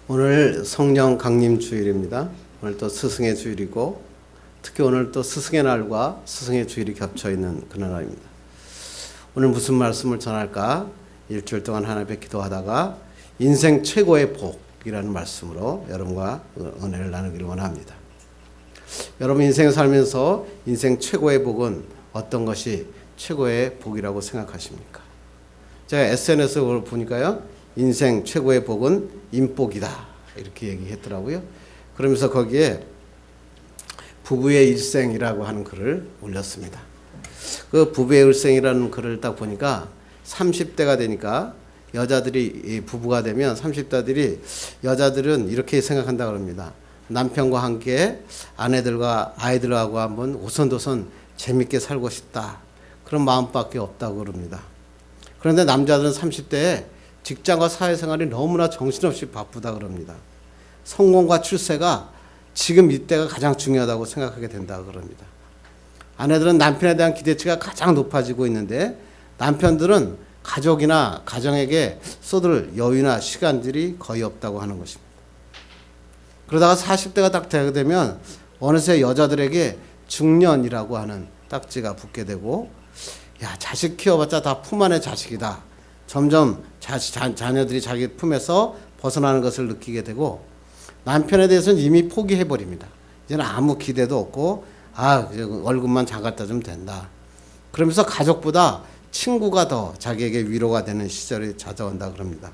오늘 성령 강림 주일입니다. 오늘 또 스승의 주일이고 특히 오늘 또 스승의 날과 스승의 주일이 겹쳐 있는 그런 날입니다. 오늘 무슨 말씀을 전할까? 일주일 동안 하나님께 기도하다가 인생 최고의 복이라는 말씀으로 여러분과 은혜를 나누기를 원합니다. 여러분 인생을 살면서 인생 최고의 복은 어떤 것이 최고의 복이라고 생각하십니까? 제가 SNS를 보니까요. 인생 최고의 복은 인복이다 이렇게 얘기했더라고요. 그러면서 거기에 부부의 일생이라고 하는 글을 올렸습니다. 그 부부의 일생이라는 글을 딱 보니까 30대가 되니까 여자들이 부부가 되면 30대들이 여자들은 이렇게 생각한다 그럽니다. 남편과 함께 아내들과 아이들하고 한번 오손도손 재밌게 살고 싶다. 그런 마음밖에 없다고 그럽니다. 그런데 남자들은 30대에 직장과 사회생활이 너무나 정신없이 바쁘다 그럽니다. 성공과 출세가 지금 이때가 가장 중요하다고 생각하게 된다 그럽니다. 아내들은 남편에 대한 기대치가 가장 높아지고 있는데 남편들은 가족이나 가정에게 쏟을 여유나 시간들이 거의 없다고 하는 것입니다. 그러다가 40대가 딱 되게 되면 어느새 여자들에게 중년이라고 하는 딱지가 붙게 되고 야 자식 키워봤자 다 품 안의 자식이다. 점점 자녀들이 자기 품에서 벗어나는 것을 느끼게 되고 남편에 대해서는 이미 포기해버립니다. 이제는 아무 기대도 없고 월급만 잘 갖다 주면 된다. 그러면서 가족보다 친구가 더 자기에게 위로가 되는 시절이 찾아온다 그럽니다.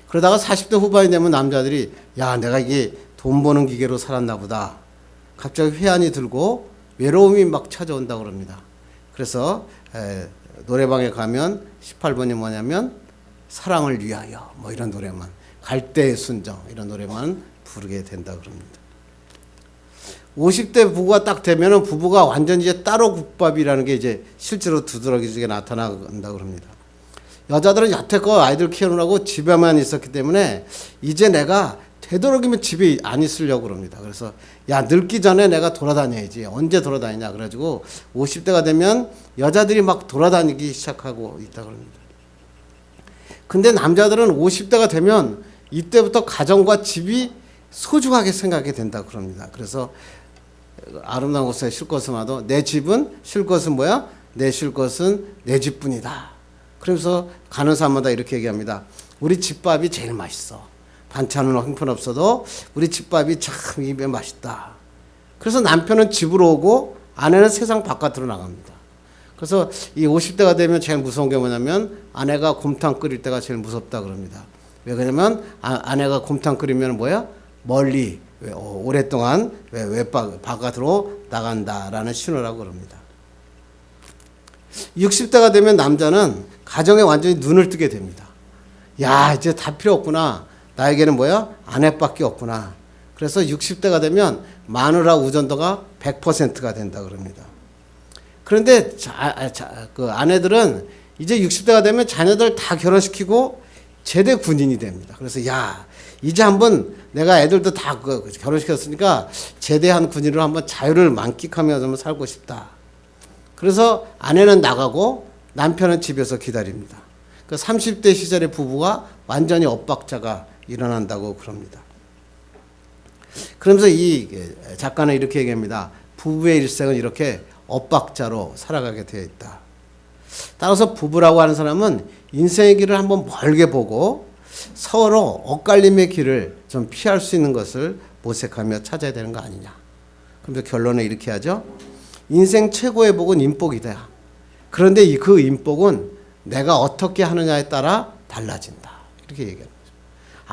그러다가 40대 후반이 되면 남자들이 야 내가 이게 돈 버는 기계로 살았나 보다. 갑자기 회한이 들고 외로움이 막 찾아온다 그럽니다. 그래서 노래방에 가면 18번이 뭐냐면 사랑을 위하여 뭐 이런 노래만 갈대의 순정 이런 노래만 부르게 된다 그럽니다. 50대 부부가 딱 되면은 부부가 완전 이제 따로 국밥이라는 게 이제 실제로 두드러기게 나타난다 그럽니다. 여자들은 여태껏 아이들 키우느라고 집에만 있었기 때문에 이제 내가 되도록이면 집에 안 있으려고 그럽니다. 그래서 야 늙기 전에 내가 돌아다녀야지. 언제 돌아다니냐 그래가지고 50대가 되면 여자들이 막 돌아다니기 시작하고 있다 그럽니다. 근데 남자들은 50대가 되면 이때부터 가정과 집이 소중하게 생각이 된다 그럽니다. 그래서 아름다운 곳에 쉴 것은 와도 내 집은 쉴 것은 뭐야? 내 쉴 것은 내 집뿐이다. 그러면서 가는 사람마다 이렇게 얘기합니다. 우리 집밥이 제일 맛있어. 반찬은 형편없어도 우리 집밥이 참 입에 맛있다. 그래서 남편은 집으로 오고 아내는 세상 바깥으로 나갑니다. 그래서 이 50대가 되면 제일 무서운 게 뭐냐면 아내가 곰탕 끓일 때가 제일 무섭다 그럽니다. 왜 그러냐면 아내가 곰탕 끓이면 뭐야? 멀리 오랫동안 바깥으로 나간다라는 신호라고 그럽니다. 60대가 되면 남자는 가정에 완전히 눈을 뜨게 됩니다. 야 이제 다 필요 없구나. 나에게는 뭐야? 아내밖에 없구나. 그래서 60대가 되면 마누라 우전도가 100%가 된다 그럽니다. 그런데 그 아내들은 이제 60대가 되면 자녀들 다 결혼시키고 제대 군인이 됩니다. 그래서 야 이제 한번 내가 애들도 다 결혼시켰으니까 제대한 군인으로 한번 자유를 만끽하면서 한번 살고 싶다. 그래서 아내는 나가고 남편은 집에서 기다립니다. 그 30대 시절의 부부가 완전히 엇박자가 일어난다고 그럽니다. 그러면서 이 작가는 이렇게 얘기합니다. 부부의 일생은 이렇게 엇박자로 살아가게 되어 있다. 따라서 부부라고 하는 사람은 인생의 길을 한번 멀게 보고 서로 엇갈림의 길을 좀 피할 수 있는 것을 모색하며 찾아야 되는 거 아니냐. 그러면서 결론을 이렇게 하죠. 인생 최고의 복은 인복이다. 그런데 그 인복은 내가 어떻게 하느냐에 따라 달라진다. 이렇게 얘기합니다.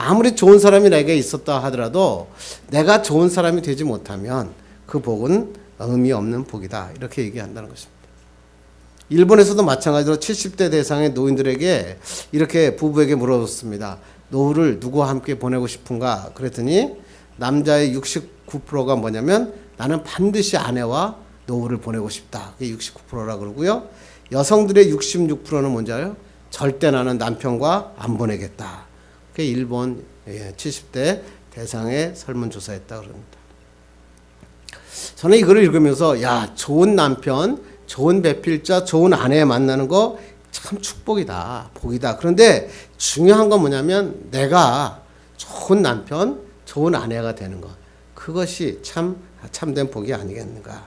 아무리 좋은 사람이 내게 있었다 하더라도 내가 좋은 사람이 되지 못하면 그 복은 의미 없는 복이다. 이렇게 얘기한다는 것입니다. 일본에서도 마찬가지로 70대 대상의 노인들에게 이렇게 부부에게 물어봤습니다. 노후를 누구와 함께 보내고 싶은가? 그랬더니 남자의 69%가 뭐냐면 나는 반드시 아내와 노후를 보내고 싶다. 그게 69%라고 그러고요. 여성들의 66%는 뭔지 알아요? 절대 나는 남편과 안 보내겠다. 그게 일본 70대 대상의 설문조사였다고 그럽니다. 저는 이거를 읽으면서 야 좋은 남편, 좋은 배필자, 좋은 아내 만나는 거 참 축복이다, 복이다. 그런데 중요한 건 뭐냐면 내가 좋은 남편, 좋은 아내가 되는 것. 그것이 참된 복이 아니겠는가.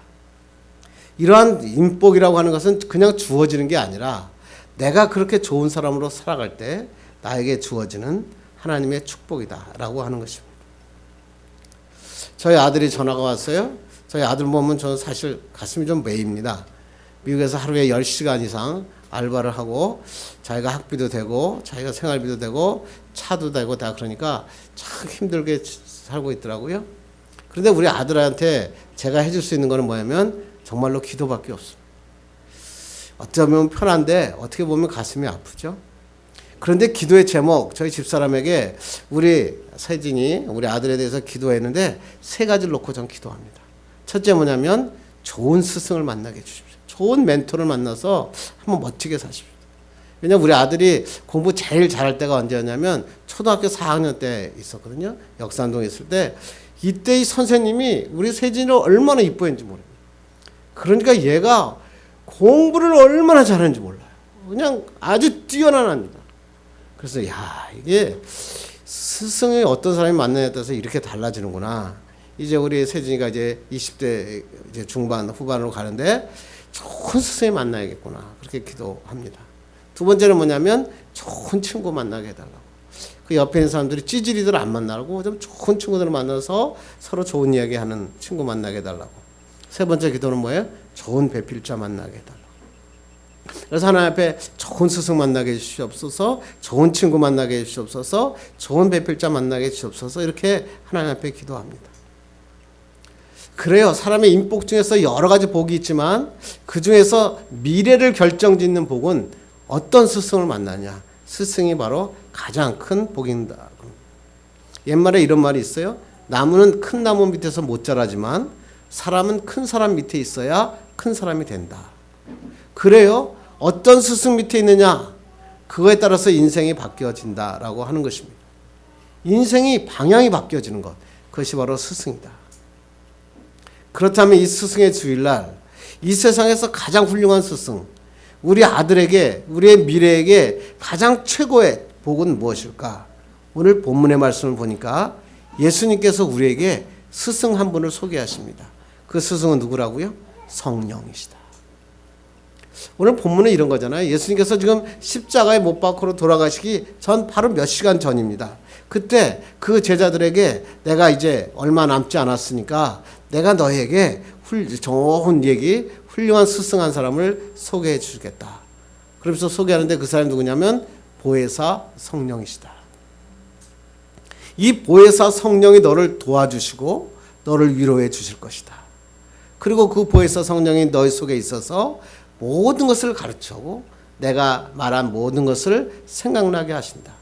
이러한 인복이라고 하는 것은 그냥 주어지는 게 아니라 내가 그렇게 좋은 사람으로 살아갈 때 나에게 주어지는 하나님의 축복이다라고 하는 것입니다. 저희 아들이 전화가 왔어요. 저희 아들 보면 저는 사실 가슴이 좀 메입니다. 미국에서 하루에 10시간 이상 알바를 하고 자기가 학비도 되고 자기가 생활비도 되고 차도 되고 다 그러니까 참 힘들게 살고 있더라고요. 그런데 우리 아들한테 제가 해줄 수 있는 거는 뭐냐면 정말로 기도밖에 없습니다. 어쩌면 편한데 어떻게 보면 가슴이 아프죠. 그런데 기도의 제목, 저희 집사람에게 우리 세진이 우리 아들에 대해서 기도했는데 3가지를 놓고 전 기도합니다. 첫째 뭐냐면 좋은 스승을 만나게 해주십시오. 좋은 멘토를 만나서 한번 멋지게 사십시오. 왜냐면 우리 아들이 공부 제일 잘할 때가 언제였냐면 초등학교 4학년 때 있었거든요. 역산동에 있을 때 이때 이 선생님이 우리 세진이를 얼마나 이뻐했는지 모릅니다. 그러니까 얘가 공부를 얼마나 잘하는지 몰라요. 그냥 아주 뛰어난 아입니다. 그래서 이게 스승이 어떤 사람이 만나냐에 따라서 이렇게 달라지는구나. 이제 우리 세진이가 이제 20대 이제 중반 후반으로 가는데 좋은 스승이 만나야겠구나. 그렇게 기도합니다. 두 번째는 뭐냐면 좋은 친구 만나게 해달라고. 그 옆에 있는 사람들이 찌질이들 안 만나고 좀 좋은 친구들을 만나서 서로 좋은 이야기하는 친구 만나게 해달라고. 세 번째 기도는 뭐예요? 좋은 배필자 만나게 해달라고. 그래서 하나님 앞에 좋은 스승 만나게 해주시옵소서, 좋은 친구 만나게 해주시옵소서, 좋은 배필자 만나게 해주시옵소서 이렇게 하나님 앞에 기도합니다. 그래요. 사람의 인복 중에서 여러 가지 복이 있지만 그 중에서 미래를 결정짓는 복은 어떤 스승을 만나냐. 스승이 바로 가장 큰 복입니다. 옛말에 이런 말이 있어요. 나무는 큰 나무 밑에서 못 자라지만 사람은 큰 사람 밑에 있어야 큰 사람이 된다. 그래요. 어떤 스승 밑에 있느냐. 그거에 따라서 인생이 바뀌어진다라고 하는 것입니다. 인생이 방향이 바뀌어지는 것. 그것이 바로 스승이다. 그렇다면 이 스승의 주일날 이 세상에서 가장 훌륭한 스승, 우리 아들에게 우리의 미래에게 가장 최고의 복은 무엇일까? 오늘 본문의 말씀을 보니까 예수님께서 우리에게 스승 한 분을 소개하십니다. 그 스승은 누구라고요? 성령이시다. 오늘 본문은 이런 거잖아요. 예수님께서 지금 십자가에 못 박혀로 돌아가시기 전 바로 몇 시간 전입니다. 그때 그 제자들에게 내가 이제 얼마 남지 않았으니까 내가 너에게 좋은 얘기, 훌륭한 스승 한 사람을 소개해 주겠다. 그러면서 소개하는데 그 사람이 누구냐면 보혜사 성령이시다. 이 보혜사 성령이 너를 도와주시고 너를 위로해 주실 것이다. 그리고 그 보혜사 성령이 너희 속에 있어서 모든 것을 가르쳐고 내가 말한 모든 것을 생각나게 하신다.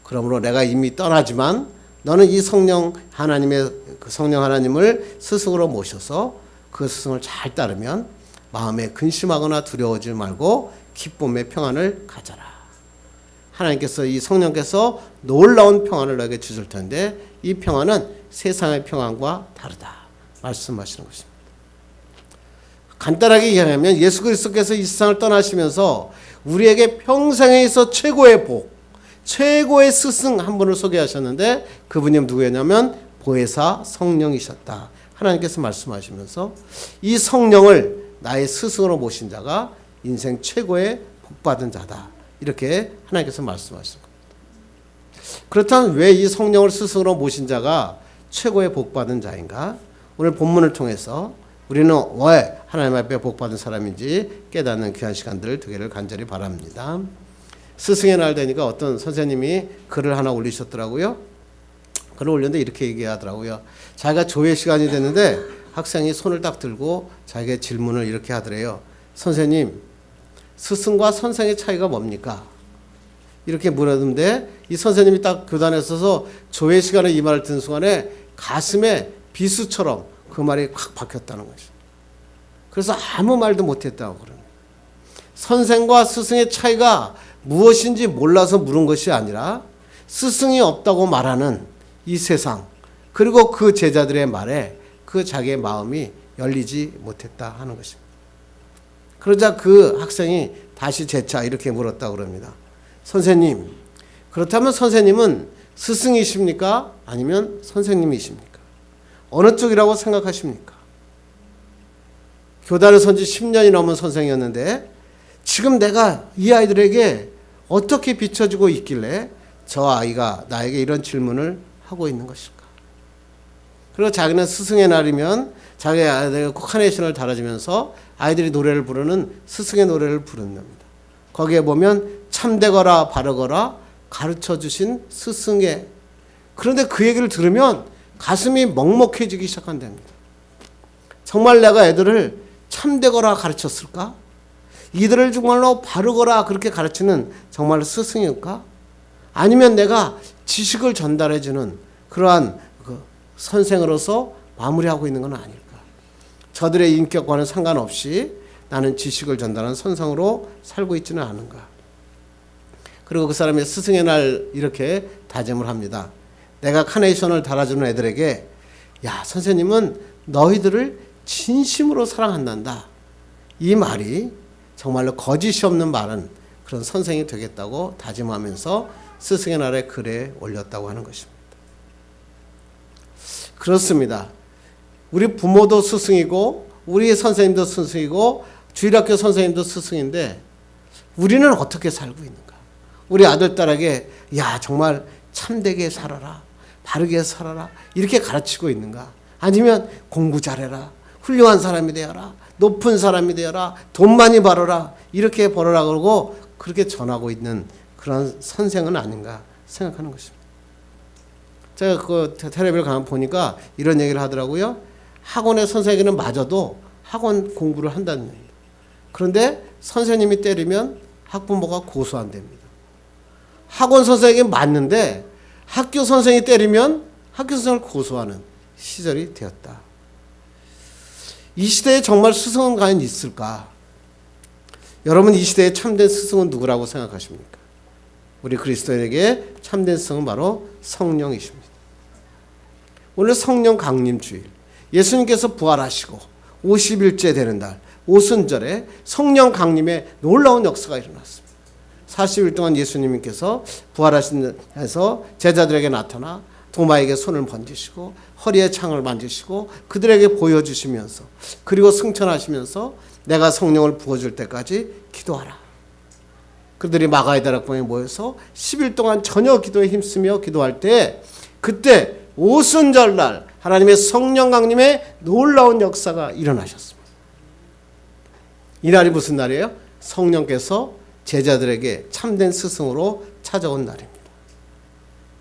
그러므로 내가 이미 떠나지만 너는 이 성령 하나님의 그 성령 하나님을 스승으로 모셔서 그 스승을 잘 따르면 마음에 근심하거나 두려워하지 말고 기쁨의 평안을 가져라. 하나님께서 이 성령께서 놀라운 평안을 너에게 주실 텐데 이 평안은 세상의 평안과 다르다 말씀하시는 것입니다. 간단하게 이야기하면 예수 그리스도께서 이 세상을 떠나시면서 우리에게 평생에 있어 최고의 복, 최고의 스승 한 분을 소개하셨는데 그분이 누구였냐면 보혜사 성령이셨다. 하나님께서 말씀하시면서 이 성령을 나의 스승으로 모신 자가 인생 최고의 복받은 자다. 이렇게 하나님께서 말씀하신 겁니다. 그렇다면 왜 이 성령을 스승으로 모신 자가 최고의 복받은 자인가? 오늘 본문을 통해서 우리는 왜 하나님 앞에 복받은 사람인지 깨닫는 귀한 시간들 되기를 간절히 바랍니다. 스승의 날 되니까 어떤 선생님이 글을 하나 올리셨더라고요. 글을 올렸는데 이렇게 얘기하더라고요. 자기가 조회 시간이 됐는데 학생이 손을 딱 들고 자기의 질문을 이렇게 하더래요. 선생님, 스승과 선생의 차이가 뭡니까? 이렇게 물었는데 이 선생님이 딱 교단에 서서 조회 시간에 이 말을 듣는 순간에 가슴에 비수처럼 그 말이 확 박혔다는 거죠. 그래서 아무 말도 못했다고 그러는 거예요. 선생과 스승의 차이가 무엇인지 몰라서 물은 것이 아니라 스승이 없다고 말하는 이 세상 그리고 그 제자들의 말에 그 자기의 마음이 열리지 못했다 하는 것입니다. 그러자 그 학생이 다시 재차 이렇게 물었다고 그럽니다. 선생님, 그렇다면 선생님은 스승이십니까? 아니면 선생님이십니까? 어느 쪽이라고 생각하십니까? 교단에 선 지 10년이 넘은 선생이었는데 지금 내가 이 아이들에게 어떻게 비춰지고 있길래 저 아이가 나에게 이런 질문을 하고 있는 것일까? 그리고 자기는 스승의 날이면 자기 아이들에게 카네이션을 달아주면서 아이들이 노래를 부르는 스승의 노래를 부른답니다. 거기에 보면 참되거라 바르거라 가르쳐주신 스승의, 그런데 그 얘기를 들으면 가슴이 먹먹해지기 시작한답니다. 정말 내가 애들을 참되거라 가르쳤을까? 이들을 정말로 바르거라 그렇게 가르치는 정말 스승일까? 아니면 내가 지식을 전달해주는 그러한 선생으로서 마무리하고 있는 건 아닐까? 저들의 인격과는 상관없이 나는 지식을 전달하는 선생으로 살고 있지는 않은가? 그리고 그 사람이 스승의 날 이렇게 다짐을 합니다. 내가 카네이션을 달아주는 애들에게 야, 선생님은 너희들을 진심으로 사랑한단다. 이 말이 정말로 거짓이 없는 말은 그런 선생이 되겠다고 다짐하면서 스승의 날에 글에 올렸다고 하는 것입니다. 그렇습니다. 우리 부모도 스승이고 우리 선생님도 스승이고 주일학교 선생님도 스승인데 우리는 어떻게 살고 있는가? 우리 아들 딸에게 야, 정말 참되게 살아라, 바르게 살아라 이렇게 가르치고 있는가? 아니면 공부 잘해라, 훌륭한 사람이 되어라, 높은 사람이 되어라, 돈 많이 벌어라 이렇게 벌어라 그러고 그렇게 전하고 있는 그런 선생은 아닌가 생각하는 것입니다. 제가 그 텔레비를 가만 보니까 이런 얘기를 하더라고요. 학원의 선생님은 마저도 학원 공부를 한다는 얘기예요. 그런데 선생님이 때리면 학부모가 고소한답니다. 학원 선생님이 맞는데 학교 선생이 때리면 학교 선생을 고소하는 시절이 되었다. 이 시대에 정말 스승은 과연 있을까? 여러분, 이 시대에 참된 스승은 누구라고 생각하십니까? 우리 그리스도인에게 참된 스승은 바로 성령이십니다. 오늘 성령 강림 주일, 예수님께서 부활하시고 50일째 되는 날 오순절에 성령 강림의 놀라운 역사가 일어났습니다. 40일 동안 예수님께서 부활하시면서 제자들에게 나타나 도마에게 손을 번지시고 허리에 창을 만지시고 그들에게 보여주시면서 그리고 승천하시면서 내가 성령을 부어줄 때까지 기도하라. 그들이 마가의 다락방에 모여서 10일 동안 저녁 기도에 힘쓰며 기도할 때 그때 오순절날 하나님의 성령 강림의 놀라운 역사가 일어나셨습니다. 이날이 무슨 날이에요? 성령께서 제자들에게 참된 스승으로 찾아온 날입니다.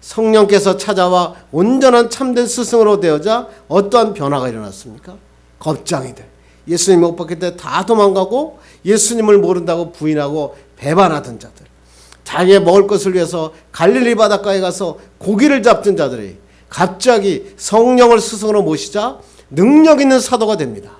성령께서 찾아와 온전한 참된 스승으로 되어자 어떠한 변화가 일어났습니까? 겁쟁이들, 예수님 못 봤을 때 다 도망가고 예수님을 모른다고 부인하고 배반하던 자들, 자기의 먹을 것을 위해서 갈릴리 바닷가에 가서 고기를 잡던 자들이 갑자기 성령을 스승으로 모시자 능력 있는 사도가 됩니다.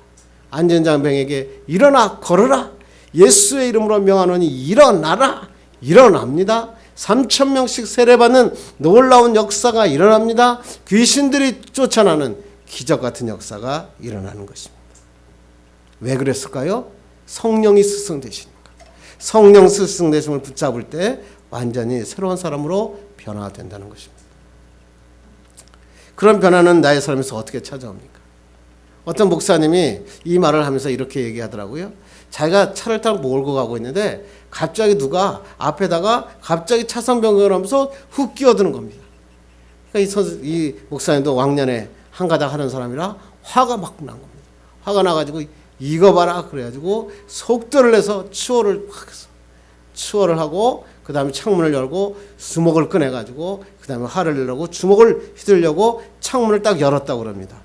안전장병에게 일어나 걸어라, 예수의 이름으로 명하노니 일어나라, 일어납니다. 3,000명씩 세례받는 놀라운 역사가 일어납니다. 귀신들이 쫓아나는 기적 같은 역사가 일어나는 것입니다. 왜 그랬을까요? 성령이 스승 되시니까. 성령 스승 되심을 붙잡을 때 완전히 새로운 사람으로 변화된다는 것입니다. 그런 변화는 나의 삶에서 어떻게 찾아옵니까? 어떤 목사님이 이 말을 하면서 이렇게 얘기하더라고요. 자기가 차를 타고 몰고 가고 있는데 갑자기 누가 앞에다가 갑자기 차선 변경을 하면서 훅 끼어드는 겁니다. 그러니까 이 목사님도 왕년에 한가닥 하는 사람이라 화가 막 난 겁니다. 화가 나가지고 이거 봐라 그래가지고 속도를 내서 추월을 하고 그 다음에 창문을 열고 주먹을 꺼내가지고 그 다음에 화를 내려고 주먹을 휘두르려고 창문을 딱 열었다고 그럽니다.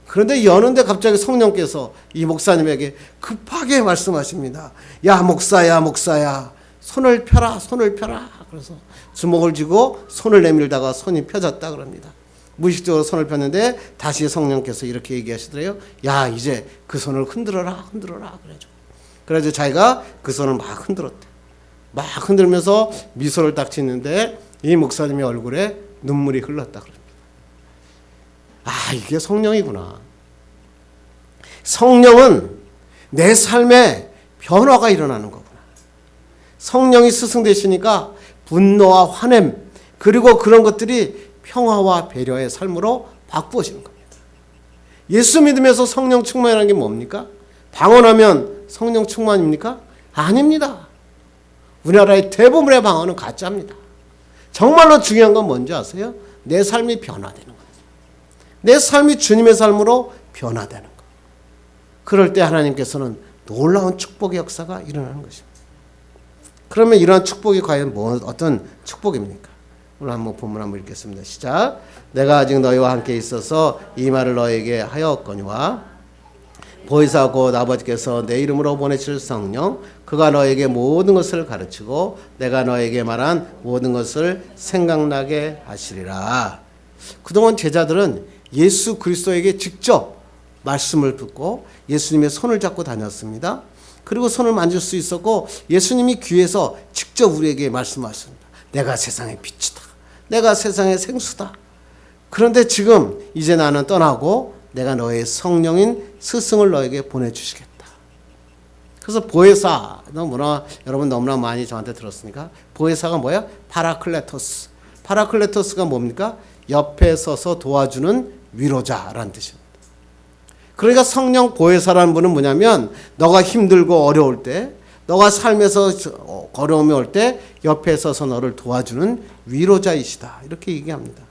그런데 여는데 갑자기 성령께서 이 목사님에게 급하게 말씀하십니다. 야 목사야 손을 펴라. 그래서 주먹을 쥐고 손을 내밀다가 손이 펴졌다 그럽니다. 무의식적으로 손을 폈는데 다시 성령께서 이렇게 얘기하시더래요. 야 이제 그 손을 흔들어라 그래가지고 자기가 그 손을 막 흔들었대. 막 흔들면서 미소를 딱 짓는데 이 목사님의 얼굴에 눈물이 흘렀다 그럽니다. 아, 이게 성령이구나. 성령은 내 삶에 변화가 일어나는 거구나. 성령이 스승 되시니까 분노와 화냄, 그리고 그런 것들이 평화와 배려의 삶으로 바꾸어지는 겁니다. 예수 믿으면서 성령 충만이라는 게 뭡니까? 방언하면 성령 충만입니까? 아닙니다. 우리나라의 대부분의 방언은 가짜입니다. 정말로 중요한 건 뭔지 아세요? 내 삶이 변화되는 거예요. 내 삶이 주님의 삶으로 변화되는 거. 그럴 때 하나님께서는 놀라운 축복의 역사가 일어나는 것입니다. 그러면 이러한 축복이 과연 어떤 축복입니까? 오늘 한번 본문 한번 읽겠습니다. 시작. 내가 아직 너희와 함께 있어서 이 말을 너희에게 하였거니와 보혜사 곧 아버지께서 내 이름으로 보내실 성령 그가 너에게 모든 것을 가르치고 내가 너에게 말한 모든 것을 생각나게 하시리라. 그동안 제자들은 예수 그리스도에게 직접 말씀을 듣고 예수님의 손을 잡고 다녔습니다. 그리고 손을 만질 수 있었고 예수님이 귀에서 직접 우리에게 말씀하셨습니다. 내가 세상의 빛이다. 내가 세상의 생수다. 그런데 지금 이제 나는 떠나고 내가 너의 성령인 스승을 너에게 보내주시겠다. 그래서 보혜사, 여러분 너무나 많이 저한테 들었으니까 보혜사가 뭐야? 파라클레토스. 파라클레토스가 뭡니까? 옆에 서서 도와주는 위로자라는 뜻입니다. 그러니까 성령 보혜사라는 분은 뭐냐면 너가 힘들고 어려울 때, 너가 삶에서 어려움이 올 때 옆에 서서 너를 도와주는 위로자이시다. 이렇게 얘기합니다.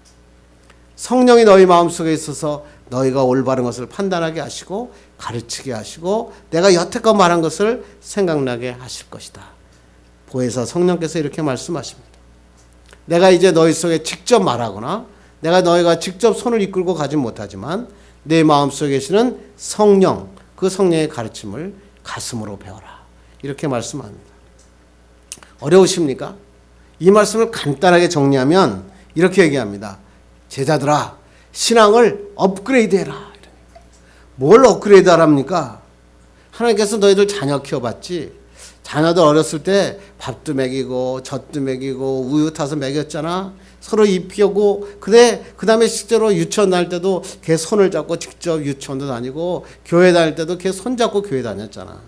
성령이 너희 마음속에 있어서 너희가 올바른 것을 판단하게 하시고 가르치게 하시고 내가 여태껏 말한 것을 생각나게 하실 것이다. 보혜사 성령께서 이렇게 말씀하십니다. 내가 이제 너희 속에 직접 말하거나 내가 너희가 직접 손을 이끌고 가지 못하지만 내 마음속에 계시는 성령, 그 성령의 가르침을 가슴으로 배워라. 이렇게 말씀합니다. 어려우십니까? 이 말씀을 간단하게 정리하면 이렇게 얘기합니다. 제자들아, 신앙을 업그레이드해라. 뭘 업그레이드 하랍니까? 하나님께서 너희들 자녀 키워봤지. 자녀들 어렸을 때 밥도 먹이고 젖도 먹이고 우유 타서 먹였잖아. 서로 입히고 그 다음에 실제로 유치원 다닐 때도 걔 손을 잡고 직접 유치원도 다니고 교회 다닐 때도 걔 손잡고 교회 다녔잖아.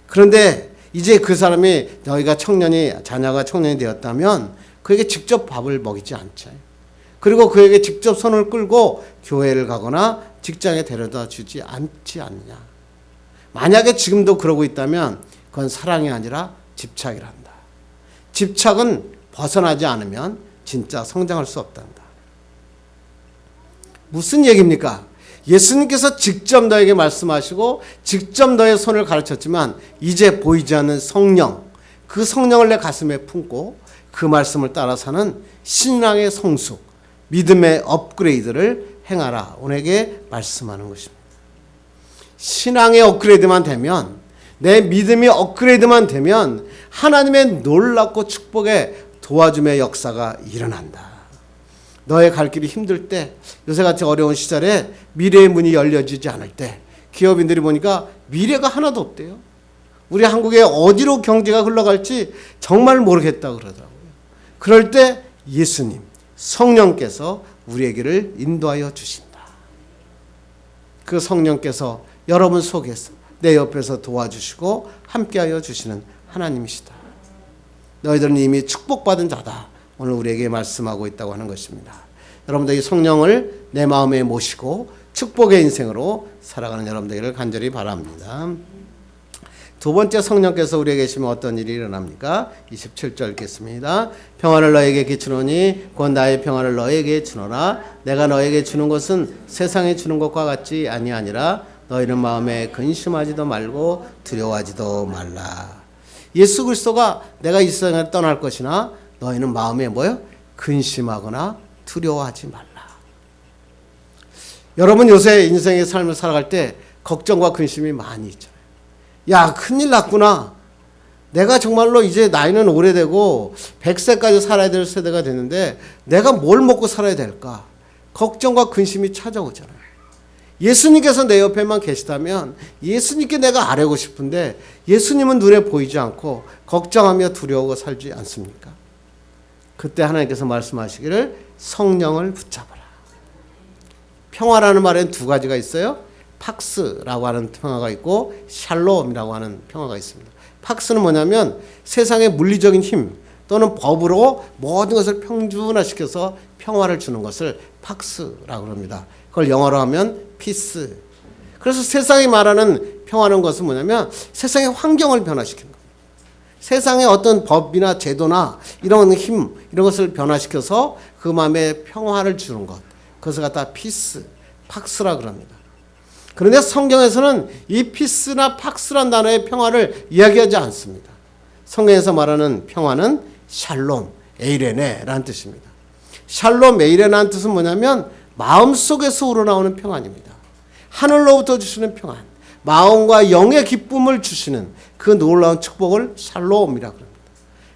그런데 이제 그 사람이 너희가 자녀가 청년이 되었다면 그에게 직접 밥을 먹이지 않지. 그리고 그에게 직접 손을 끌고 교회를 가거나 직장에 데려다 주지 않지 않냐. 만약에 지금도 그러고 있다면 그건 사랑이 아니라 집착이란다. 집착은 벗어나지 않으면 진짜 성장할 수 없단다. 무슨 얘기입니까? 예수님께서 직접 너에게 말씀하시고 직접 너의 손을 가르쳤지만 이제 보이지 않는 성령, 그 성령을 내 가슴에 품고 그 말씀을 따라 사는 신앙의 성숙, 믿음의 업그레이드를 행하라. 오늘에게 말씀하는 것입니다. 신앙의 업그레이드만 되면, 내 믿음이 업그레이드만 되면 하나님의 놀랍고 축복의 도와줌의 역사가 일어난다. 너의 갈 길이 힘들 때, 요새같이 어려운 시절에 미래의 문이 열려지지 않을 때 기업인들이 보니까 미래가 하나도 없대요. 우리 한국에 어디로 경제가 흘러갈지 정말 모르겠다고 그러더라고요. 그럴 때 예수님, 성령께서 우리에게를 인도하여 주신다. 그 성령께서 여러분 속에서 내 옆에서 도와주시고 함께하여 주시는 하나님이시다. 너희들은 이미 축복받은 자다. 오늘 우리에게 말씀하고 있다고 하는 것입니다. 여러분들 이 성령을 내 마음에 모시고 축복의 인생으로 살아가는 여러분들을 간절히 바랍니다. 두 번째, 성령께서 우리에게 계시면 어떤 일이 일어납니까? 27절 읽겠습니다. 평안을 너에게 끼치노니 곧 나의 평안을 너에게 주노라. 내가 너에게 주는 것은 세상에 주는 것과 같지 아니하니라. 너희는 마음에 근심하지도 말고 두려워하지도 말라. 예수 그리스도가 내가 이 세상을 떠날 것이나 너희는 마음에 근심하거나 두려워하지 말라. 여러분 요새 인생의 삶을 살아갈 때 걱정과 근심이 많이 있잖아요. 야, 큰일 났구나. 내가 정말로 이제 나이는 오래되고 100세까지 살아야 될 세대가 되는데 내가 뭘 먹고 살아야 될까? 걱정과 근심이 찾아오잖아요. 예수님께서 내 옆에만 계시다면 예수님께 내가 아뢰고 싶은데 예수님은 눈에 보이지 않고 걱정하며 두려워 살지 않습니까? 그때 하나님께서 말씀하시기를 성령을 붙잡아라. 평화라는 말에는 두 가지가 있어요. 팍스라고 하는 평화가 있고 샬롬이라고 하는 평화가 있습니다. 팍스는 뭐냐면 세상의 물리적인 힘, 또는 법으로 모든 것을 평준화시켜서 평화를 주는 것을 팍스라고 합니다. 그걸 영어로 하면 피스. 그래서 세상이 말하는 평화는 것은 뭐냐면 세상의 환경을 변화시키는 겁니다. 세상의 어떤 법이나 제도나 이런 힘, 이런 것을 변화시켜서 그 마음에 평화를 주는 것. 그것을 갖다 피스, 팍스라고 합니다. 그런데 성경에서는 이 피스나 팍스란 단어의 평화를 이야기하지 않습니다. 성경에서 말하는 평화는 샬롬, 에이레네라는 뜻입니다. 샬롬, 에이레네라는 뜻은 뭐냐면 마음속에서 우러나오는 평안입니다. 하늘로부터 주시는 평안, 마음과 영의 기쁨을 주시는 그 놀라운 축복을 샬롬이라고 합니다.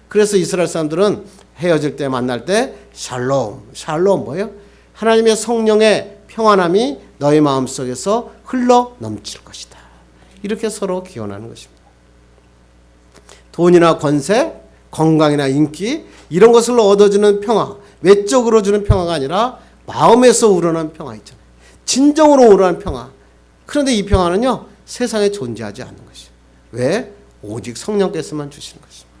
그래서 이스라엘 사람들은 헤어질 때 만날 때 샬롬, 샬롬 뭐예요? 하나님의 성령의 평안함이 너의 마음속에서 흘러 넘칠 것이다. 이렇게 서로 기원하는 것입니다. 돈이나 권세, 건강이나 인기 이런 것을 얻어주는 평화, 외적으로 주는 평화가 아니라 마음에서 우러나는 평화 있잖아요. 진정으로 우러나는 평화. 그런데 이 평화는요, 세상에 존재하지 않는 것이에요. 왜? 오직 성령께서만 주시는 것입니다.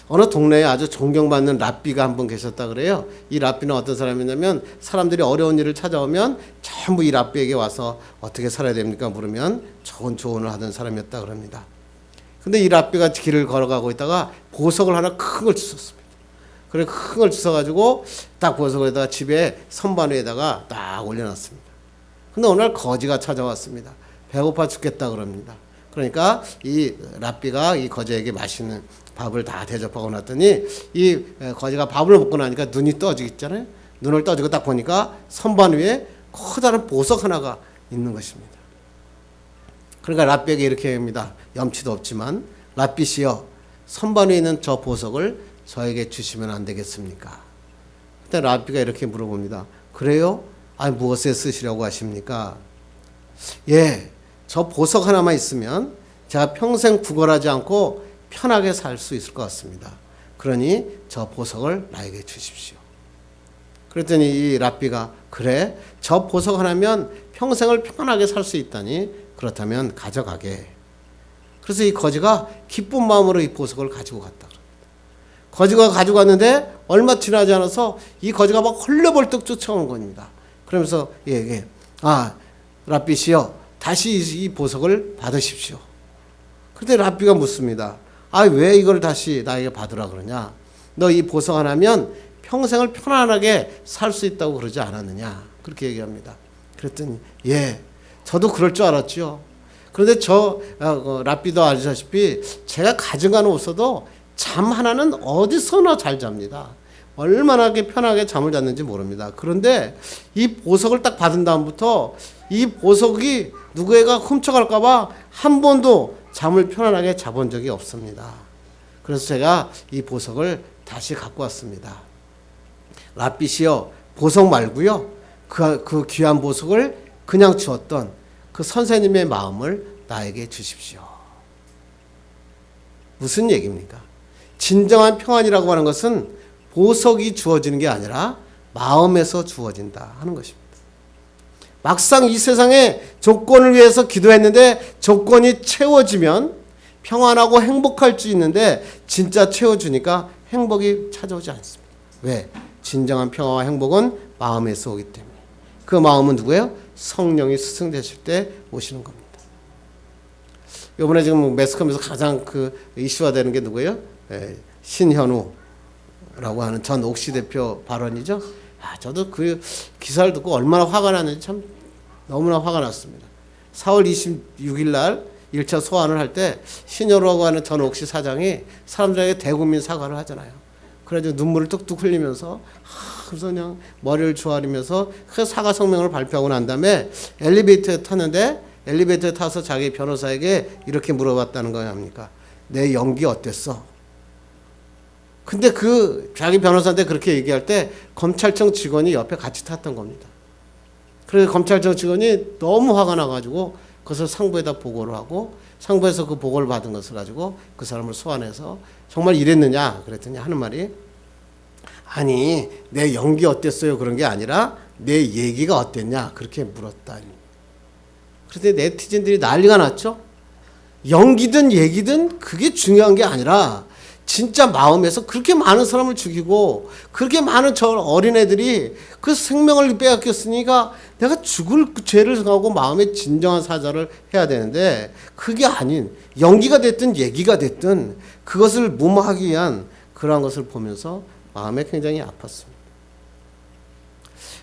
어느 동네에 아주 존경받는 랍비가 한 분 계셨다 그래요. 이 랍비는 어떤 사람이냐면 사람들이 어려운 일을 찾아오면 전부 이 랍비에게 와서 어떻게 살아야 됩니까? 물으면 좋은 조언을 하던 사람이었다 그럽니다. 근데 이 랍비가 길을 걸어가고 있다가 보석을 하나 큰 걸 주웠습니다. 그래 큰 걸 주워가지고 딱 보석에다가 집에 선반 위에다가 딱 올려놨습니다. 근데 어느 날 거지가 찾아왔습니다. 배고파 죽겠다 그럽니다. 그러니까 이 랍비가 이 거지에게 맛있는 밥을 다 대접하고 났더니 이 거지가 밥을 먹고 나니까 눈이 떠지겠잖아요. 눈을 떠지고 딱 보니까 선반 위에 커다란 보석 하나가 있는 것입니다. 그러니까 랍비에게 이렇게 합니다. 염치도 없지만 랍비시여 선반 위에 있는 저 보석을 저에게 주시면 안 되겠습니까? 그때 랍비가 이렇게 물어봅니다. 그래요? 아니 무엇에 쓰시려고 하십니까? 예, 저 보석 하나만 있으면 제가 평생 구걸하지 않고 편하게 살 수 있을 것 같습니다. 그러니 저 보석을 나에게 주십시오. 그랬더니 이 랍비가 그래? 저 보석 하나면 평생을 편하게 살 수 있다니 그렇다면 가져가게. 그래서 이 거지가 기쁜 마음으로 이 보석을 가지고 갔다 그럽니다. 거지가 가지고 갔는데 얼마 지나지 않아서 이 거지가 막 헐레벌떡 쫓아오는 겁니다. 그러면서 랍비시여 다시 이 보석을 받으십시오. 그런데 랍비가 묻습니다. 왜 이걸 다시 나에게 받으라 그러냐? 너 이 보석 하나면 평생을 편안하게 살 수 있다고 그러지 않았느냐? 그렇게 얘기합니다. 그랬더니 예, 저도 그럴 줄 알았죠. 그런데 랍비도 아시다시피 제가 가져가는 옷어도 잠 하나는 어디서나 잘 잡니다. 얼마나 편하게 잠을 잤는지 모릅니다. 그런데 이 보석을 딱 받은 다음부터 이 보석이 누구애가 훔쳐갈까 봐 한 번도 잠을 편안하게 자본 적이 없습니다. 그래서 제가 이 보석을 다시 갖고 왔습니다. 랍비시여 보석 말고요. 그 귀한 보석을 그냥 주었던 그 선생님의 마음을 나에게 주십시오. 무슨 얘기입니까? 진정한 평안이라고 하는 것은 보석이 주어지는 게 아니라 마음에서 주어진다 하는 것입니다. 막상 이 세상에 조건을 위해서 기도했는데 조건이 채워지면 평안하고 행복할 수 있는데 진짜 채워주니까 행복이 찾아오지 않습니다. 왜? 진정한 평화와 행복은 마음에서 오기 때문에. 그 마음은 누구예요? 성령이 스승되실 때 오시는 겁니다. 이번에 지금 매스컴에서 가장 이슈화 되는 게 누구예요? 신현우라고 하는 전 옥시 대표 발언이죠. 저도 그 기사를 듣고 얼마나 화가 났는지 참 너무나 화가 났습니다. 4월 26일 날 1차 소환을 할 때 신현우라고 하는 전 옥시 사장이 사람들에게 대국민 사과를 하잖아요. 그래가지고 눈물을 뚝뚝 흘리면서 그래서 그냥 머리를 조아리면서 그 사과 성명을 발표하고 난 다음에 엘리베이터에 탔는데 엘리베이터에 타서 자기 변호사에게 이렇게 물어봤다는 거 아닙니까? 내 연기 어땠어? 근데 자기 변호사한테 그렇게 얘기할 때 검찰청 직원이 옆에 같이 탔던 겁니다. 그래서 검찰청 직원이 너무 화가 나가지고 그것을 상부에다 보고를 하고 상부에서 그 보고를 받은 것을 가지고 그 사람을 소환해서 정말 이랬느냐 그랬더니 하는 말이 아니 내 연기 어땠어요 그런 게 아니라 내 얘기가 어땠냐 그렇게 물었다. 그런데 네티즌들이 난리가 났죠. 연기든 얘기든 그게 중요한 게 아니라 진짜 마음에서 그렇게 많은 사람을 죽이고 그렇게 많은 저 어린애들이 그 생명을 빼앗겼으니까 내가 죽을 죄를 하고 마음의 진정한 사죄를 해야 되는데 그게 아닌 연기가 됐든 얘기가 됐든 그것을 무마하기 위한 그러한 것을 보면서 마음에 굉장히 아팠습니다.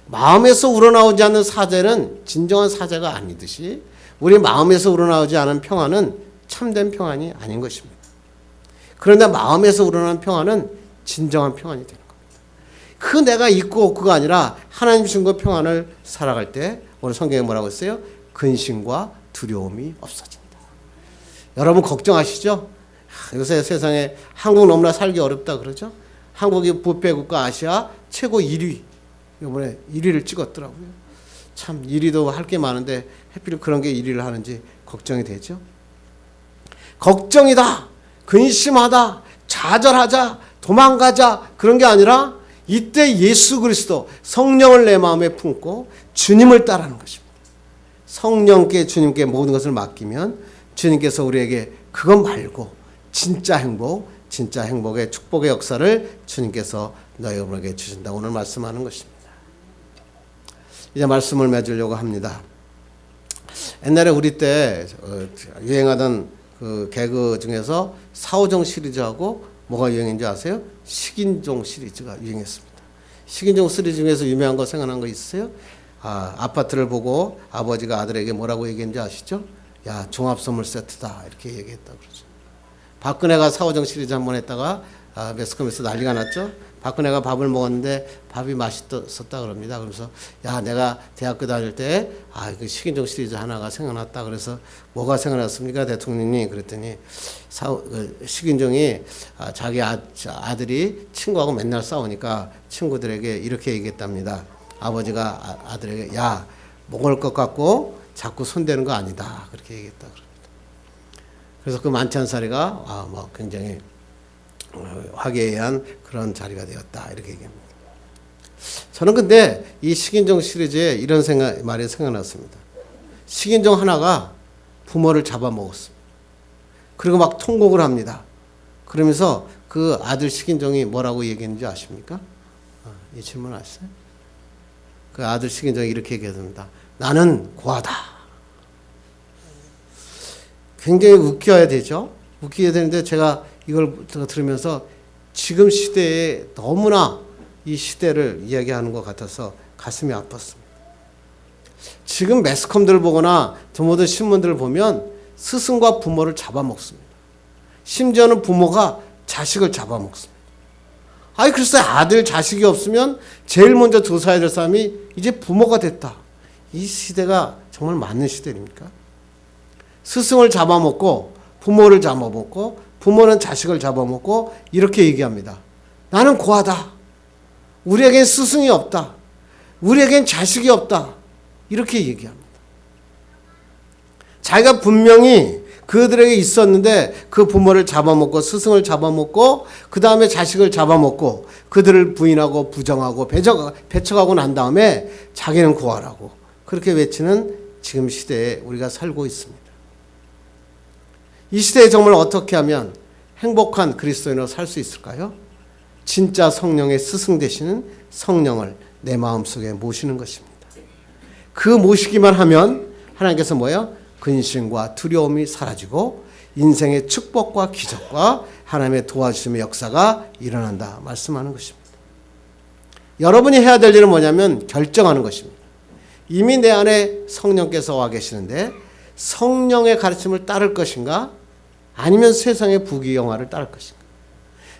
마음에서 우러나오지 않는 사죄는 진정한 사죄가 아니듯이 우리 마음에서 우러나오지 않은 평안은 참된 평안이 아닌 것입니다. 그런데 마음에서 우러나는 평안은 진정한 평안이 되는 겁니다. 그 내가 있고 없고가 아니라 하나님 주신 그 평안을 살아갈 때 오늘 성경에 뭐라고 했어요? 근심과 두려움이 없어진다. 여러분 걱정하시죠? 요새 세상에 한국 너무나 살기 어렵다 그러죠? 한국이 부패국가 아시아 최고 1위 이번에 1위를 찍었더라고요. 참 1위도 할 게 많은데 하필 그런 게 1위를 하는지 걱정이 되죠. 걱정이다. 근심하다, 좌절하자, 도망가자 그런 게 아니라 이때 예수 그리스도 성령을 내 마음에 품고 주님을 따르는 것입니다. 성령께 주님께 모든 것을 맡기면 주님께서 우리에게 그것 말고 진짜 행복의 축복의 역사를 주님께서 너희에게 주신다. 오늘 말씀하는 것입니다. 이제 말씀을 맺으려고 합니다. 옛날에 우리 때 유행하던 그 개그 중에서 사오정 시리즈하고 뭐가 유행인지 아세요? 식인종 시리즈가 유행했습니다. 식인종 시리즈 중에서 유명한 거 생각난 거 있어요? 아파트를 보고 아버지가 아들에게 뭐라고 얘기했는지 아시죠? 야, 종합선물 세트다 이렇게 얘기했다 그러죠. 박근혜가 사오정 시리즈 한번 했다가 매스컴에서 난리가 났죠. 박근혜가 밥을 먹었는데 밥이 맛있었다 그럽니다. 그래서 야, 내가 대학교 다닐 때 그 식인종 시리즈 하나가 생각났다. 그래서 뭐가 생각났습니까, 대통령님? 그랬더니 식인종이 자기 아들이 친구하고 맨날 싸우니까 친구들에게 이렇게 얘기했답니다. 아버지가 아들에게 야, 먹을 것 같고 자꾸 손대는 거 아니다. 그렇게 얘기했다 그럽니다. 그래서 그 만찬사리가 굉장히 화기애애한 그런 자리가 되었다 이렇게 얘기합니다. 저는 근데 이 식인종 시리즈에 이런 말이 생각났습니다. 식인종 하나가 부모를 잡아먹었습니다. 그리고 막 통곡을 합니다. 그러면서 그 아들 식인종이 뭐라고 얘기했는지 아십니까? 이 질문 아시죠? 그 아들 식인종이 이렇게 얘기합니다. 나는 고아다. 굉장히 웃겨야 되죠. 웃기게 되는데 제가 이걸 들으면서 지금 시대에 너무나 이 시대를 이야기하는 것 같아서 가슴이 아팠습니다. 지금 매스컴들을 보거나 모든 신문들을 보면 스승과 부모를 잡아먹습니다. 심지어는 부모가 자식을 잡아먹습니다. 글쎄 아들 자식이 없으면 제일 먼저 조사해야 될 사람이 이제 부모가 됐다. 이 시대가 정말 맞는 시대입니까? 스승을 잡아먹고 부모를 잡아먹고 부모는 자식을 잡아먹고 이렇게 얘기합니다. 나는 고아다. 우리에겐 스승이 없다. 우리에겐 자식이 없다. 이렇게 얘기합니다. 자기가 분명히 그들에게 있었는데 그 부모를 잡아먹고 스승을 잡아먹고 그 다음에 자식을 잡아먹고 그들을 부인하고 부정하고 배척하고 난 다음에 자기는 고아라고 그렇게 외치는 지금 시대에 우리가 살고 있습니다. 이 시대에 정말 어떻게 하면 행복한 그리스도인으로 살 수 있을까요? 진짜 성령의 스승 되시는 성령을 내 마음속에 모시는 것입니다. 그 모시기만 하면 하나님께서 뭐예요? 근심과 두려움이 사라지고 인생의 축복과 기적과 하나님의 도와주심의 역사가 일어난다 말씀하는 것입니다. 여러분이 해야 될 일은 뭐냐면 결정하는 것입니다. 이미 내 안에 성령께서 와 계시는데 성령의 가르침을 따를 것인가 아니면 세상의 부귀영화를 따를 것인가,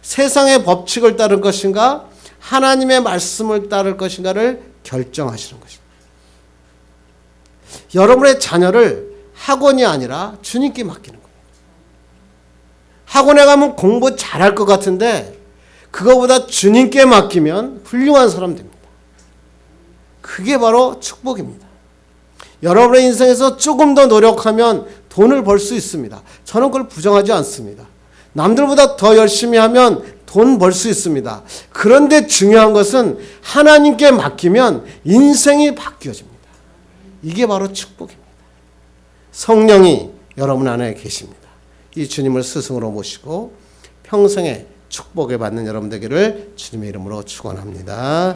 세상의 법칙을 따를 것인가 하나님의 말씀을 따를 것인가를 결정하시는 것입니다. 여러분의 자녀를 학원이 아니라 주님께 맡기는 거예요. 학원에 가면 공부 잘할 것 같은데 그거보다 주님께 맡기면 훌륭한 사람 됩니다. 그게 바로 축복입니다. 여러분의 인생에서 조금 더 노력하면 돈을 벌 수 있습니다. 저는 그걸 부정하지 않습니다. 남들보다 더 열심히 하면 돈 벌 수 있습니다. 그런데 중요한 것은 하나님께 맡기면 인생이 바뀌어집니다. 이게 바로 축복입니다. 성령이 여러분 안에 계십니다. 이 주님을 스승으로 모시고 평생에 축복에 받는 여러분 되기를 주님의 이름으로 축원합니다.